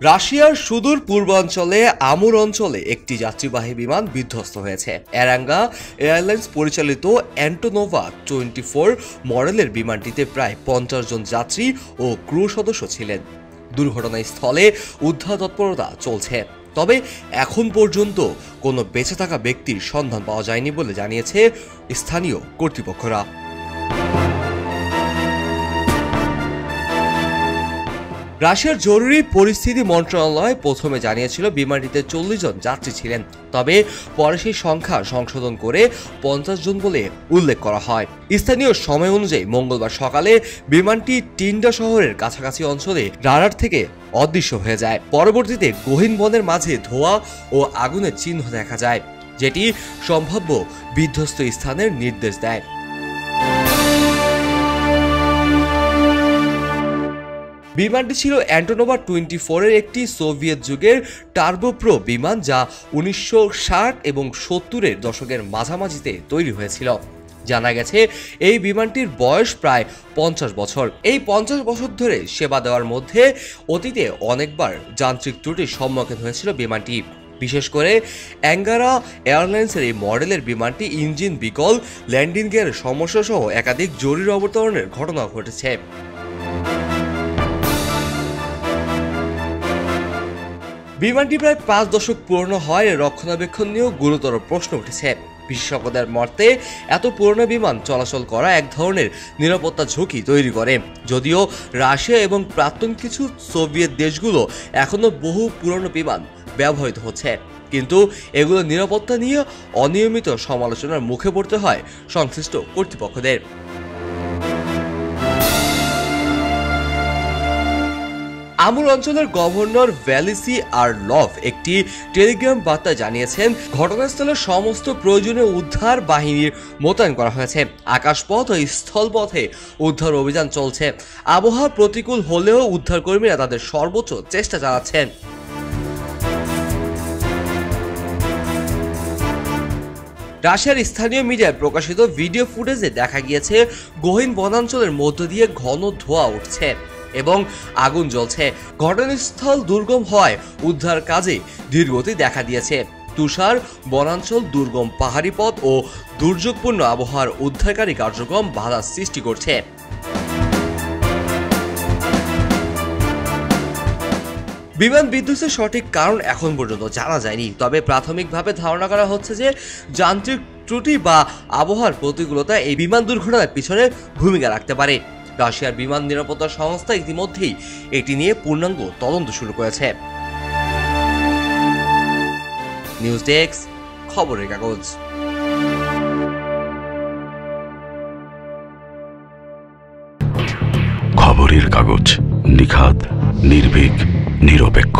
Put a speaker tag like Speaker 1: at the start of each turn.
Speaker 1: রাশিয়ার সুদূর পূর্বাঞ্চলে আমুর অঞ্চলে একটি যাত্রীবাহী বিমান বিধ্বস্ত হয়েছে। এরাঙ্গা এয়ারলাইন্স পরিচালিত অ্যান্টোনোভা 24 মডেলের বিমানটিতে প্রায় 50 জন যাত্রী ও ক্রু সদস্য ছিলেন। দুর্ঘটনাস্থলে উদ্ধার তৎপরতা চলছে, তবে এখন পর্যন্ত কোনো বেঁচে থাকা ব্যক্তির সন্ধান পাওয়া যায়নি বলে জানিয়েছে স্থানীয় কর্তৃপক্ষরা। রাশিয়ার জরুরি পরিস্থিতি মন্ত্রণালয় প্রথমে জানিয়েছিল বিমানটিতে 40 জন যাত্রী ছিলেন, তবে পরে সেই সংখ্যা সংশোধন করে 50 জন বলে উল্লেখ করা হয়। স্থানীয় সময় অনুযায়ী মঙ্গলবার সকালে বিমানটি টিন্ডা শহরের কাছাকাছি অঞ্চলে রাডার থেকে অদৃশ্য হয়ে যায়। পরবর্তীতে গহীন বনের মাঝে ধোঁয়া ও আগুনের চিহ্ন দেখা যায়, যেটি সম্ভাব্য বিধ্বস্ত স্থানের নির্দেশ দেয়। বিমানটি ছিল অ্যান্টোনোভা 24 এর একটি সোভিয়েত যুগের টার্বোপ্রো বিমান, যা 1960 এবং 70-এর দশকের মাঝামাঝিতে তৈরি হয়েছিল। জানা গেছে এই বিমানটির বয়স প্রায় 50 বছর। এই 50 বছর ধরে সেবা দেওয়ার মধ্যে অতীতে অনেকবার যান্ত্রিক ত্রুটির সম্মুখীন হয়েছিল বিমানটি। বিশেষ করে অ্যাঙ্গারা এয়ারলাইন্সের এই মডেলের বিমানটি ইঞ্জিন বিকল, ল্যান্ডিং গিয়ারের সমস্যা সহ একাধিক জরুরি অবতরণের ঘটনা ঘটেছে। বিমানটি প্রায় 5 দশক পুরনো হয়, রক্ষণাবেক্ষণ নিয়েও গুরুতর প্রশ্ন উঠেছে। বিশেষজ্ঞদের মতে এত পুরনো বিমান চলাচল করা এক ধরনের নিরাপত্তা ঝুঁকি তৈরি করে। যদিও রাশিয়া এবং প্রাক্তন কিছু সোভিয়েত দেশগুলো এখনো বহু পুরনো বিমান ব্যবহৃত হচ্ছে, কিন্তু এগুলো নিরাপত্তা নিয়ে অনিয়মিত সমালোচনার মুখে পড়তে হয় সংশ্লিষ্ট কর্তৃপক্ষদের। আমুর অঞ্চলের গভর্নর ভ্যালিসি আরলভ একটি টেলিগ্রাম বার্তা জানিয়েছেন, ঘটনাস্থলে সমস্ত প্রয়োজনীয় উদ্ধার বাহিনীর মোতায়েন করা হয়েছে। আকাশপথ ও স্থলপথে উদ্ধার অভিযান চলছে। আবহাওয়া প্রতিকূল হলেও উদ্ধারকর্মীরা তাদের সর্বোচ্চ চেষ্টা চালাচ্ছেন। রাশিয়ার স্থানীয় মিডিয়ায় প্রকাশিত ভিডিও ফুটেজে দেখা গিয়েছে গহীন বনাঞ্চলের মধ্য দিয়ে ঘন ধোঁয়া উঠছে এবং আগুন জ্বলছে। ঘটনাস্থল দুর্গম হওয়ায় উদ্ধার কাজে ধীরগতি দেখা দিয়েছে। তুষার বনাঞ্চল, দুর্গম পাহাড়ি পথ ও দুর্যোগপূর্ণ আবহাওয়ার উদ্ধারকারী কার্যক্রম বাধার সৃষ্টি করছে। বিমান বিধ্বস্তের সঠিক কারণ এখন পর্যন্ত জানা যায়নি, তবে প্রাথমিকভাবে ধারণা করা হচ্ছে যে যান্ত্রিক ত্রুটি বা আবহাওয়ার প্রতিকূলতা এই বিমান দুর্ঘটনার পিছনে ভূমিকা রাখতে পারে। রাশিয়ার বিমান নিরাপত্তা সংস্থা ইতিমধ্যেই এটি নিয়ে পূর্ণাঙ্গ তদন্ত শুরু করেছে। নিউজ ডেস্ক, খবরের কাগজ।
Speaker 2: খবরের কাগজ, নিখাত, নির্ভীক, নিরপেক্ষ।